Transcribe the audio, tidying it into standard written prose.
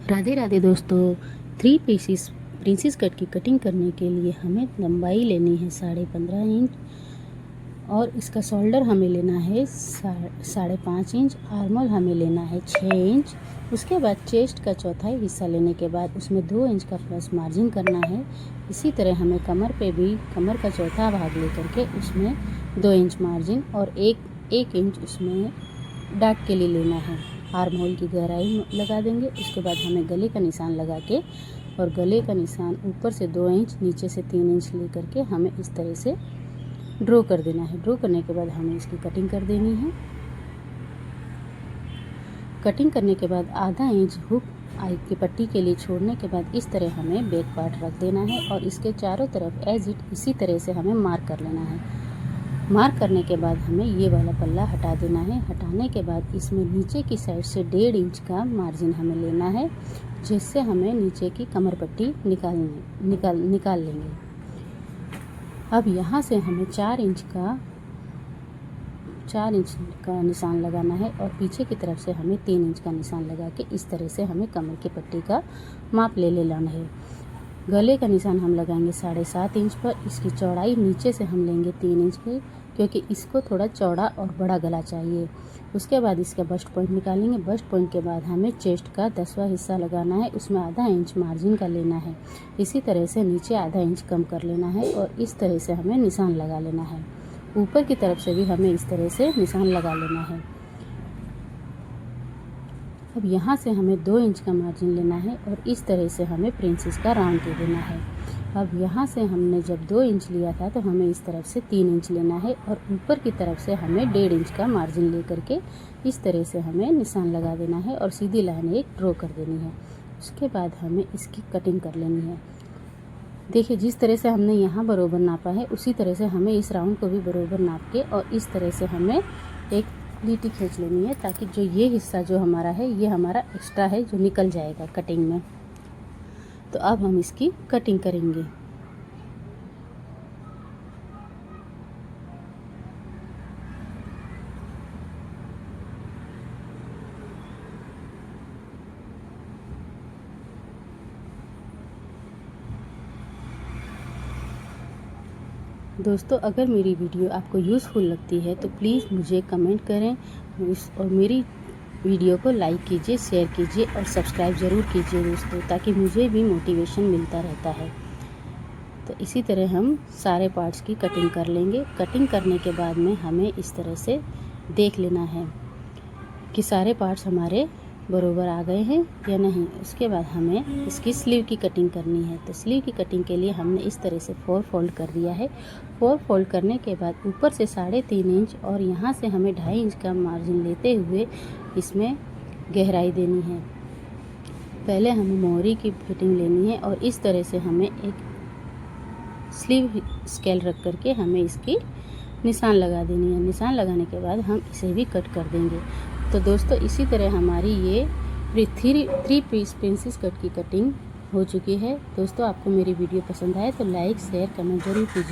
राधे राधे दोस्तों, 3 pieces princess cut की cutting करने के लिए हमें लंबाई लेनी है 15.5 इंच और इसका शोल्डर हमें लेना है 5.5 इंच। आर्मोल हमें लेना है 6 इंच। उसके बाद चेस्ट का चौथाई हिस्सा लेने के बाद उसमें 2 इंच का प्लस मार्जिन करना है। इसी तरह हमें कमर पे भी कमर का चौथा भाग लेकर के उसमें 2 इंच मार्जिन और एक इंच उसमें डाट के लिए लेना है। आर्म होल की गहराई लगा देंगे। उसके बाद हमें गले का निशान लगा के और गले का निशान ऊपर से 2 इंच नीचे से 3 इंच ले करके हमें इस तरह से ड्रॉ कर देना है। ड्रॉ करने के बाद हमें इसकी कटिंग कर देनी है। कटिंग करने के बाद आधा इंच हुक आई की पट्टी के लिए छोड़ने के बाद इस तरह हमें बैक पार्ट रख देना है और इसके चारों तरफ एज इट इसी तरह से हमें मार्क कर लेना है। मार्क करने के बाद हमें ये वाला पल्ला हटा देना है। हटाने के बाद इसमें नीचे की साइड से 1.5 इंच का मार्जिन हमें लेना है, जिससे हमें नीचे की कमर पट्टी निकाल लेंगे। अब यहाँ से हमें 4 इंच का निशान लगाना है और पीछे की तरफ से हमें 3 इंच का निशान लगा के इस तरह से हमें कमर की पट्टी का माप ले लेना है। गले का निशान हम लगाएंगे 7.5 इंच पर। इसकी चौड़ाई नीचे से हम लेंगे 3 इंच की, क्योंकि इसको थोड़ा चौड़ा और बड़ा गला चाहिए। उसके बाद इसका बस्ट पॉइंट निकालेंगे। बस्ट पॉइंट के बाद हमें चेस्ट का 10वां हिस्सा लगाना है, उसमें आधा इंच मार्जिन का लेना है। इसी तरह से नीचे आधा इंच कम कर लेना है और इस तरह से हमें निशान लगा लेना है। ऊपर की तरफ से भी हमें इस तरह से निशान लगा लेना है। अब यहाँ से हमें 2 इंच का मार्जिन लेना है और इस तरह से हमें प्रिंसेस का राउंड दे देना है। अब यहाँ से हमने जब 2 इंच लिया था तो हमें इस तरफ से 3 इंच लेना है और ऊपर की तरफ से हमें 1.5 इंच का मार्जिन ले करके इस तरह से हमें निशान लगा देना है और सीधी लाइन एक ड्रॉ कर देनी है। उसके बाद हमें इसकी कटिंग कर लेनी है। देखिए, जिस तरह से हमने यहाँ बराबर नापा है उसी तरह से हमें इस राउंड को भी बराबर नाप के और इस तरह से हमें एक लीटी खींच लेनी है, ताकि जो ये हिस्सा जो हमारा है ये हमारा एक्स्ट्रा है जो निकल जाएगा कटिंग में। तो अब हम इसकी कटिंग करेंगे। दोस्तों, अगर मेरी वीडियो आपको यूज़फुल लगती है तो प्लीज़ मुझे कमेंट करें और मेरी वीडियो को लाइक कीजिए, शेयर कीजिए और सब्सक्राइब ज़रूर कीजिए दोस्तों, ताकि मुझे भी मोटिवेशन मिलता रहता है। तो इसी तरह हम सारे पार्ट्स की कटिंग कर लेंगे। कटिंग करने के बाद में हमें इस तरह से देख लेना है कि सारे पार्ट्स हमारे बराबर आ गए हैं या नहीं। उसके बाद हमें इसकी स्लीव की कटिंग करनी है। तो स्लीव की कटिंग के लिए हमने इस तरह से 4 फोल्ड कर दिया है। 4 फोल्ड करने के बाद ऊपर से 3.5 इंच और यहाँ से हमें 2.5 इंच का मार्जिन लेते हुए इसमें गहराई देनी है। पहले हमें मोहरी की फिटिंग लेनी है और इस तरह से हमें एक स्लीव स्केल रख करके हमें इसकी निशान लगा देनी है। निशान लगाने के बाद हम इसे भी कट कर देंगे। तो दोस्तों, इसी तरह हमारी ये 3 पीस प्रिंसेस कट की कटिंग हो चुकी है। दोस्तों, आपको मेरी वीडियो पसंद आए तो लाइक शेयर कमेंट जरूर कीजिए।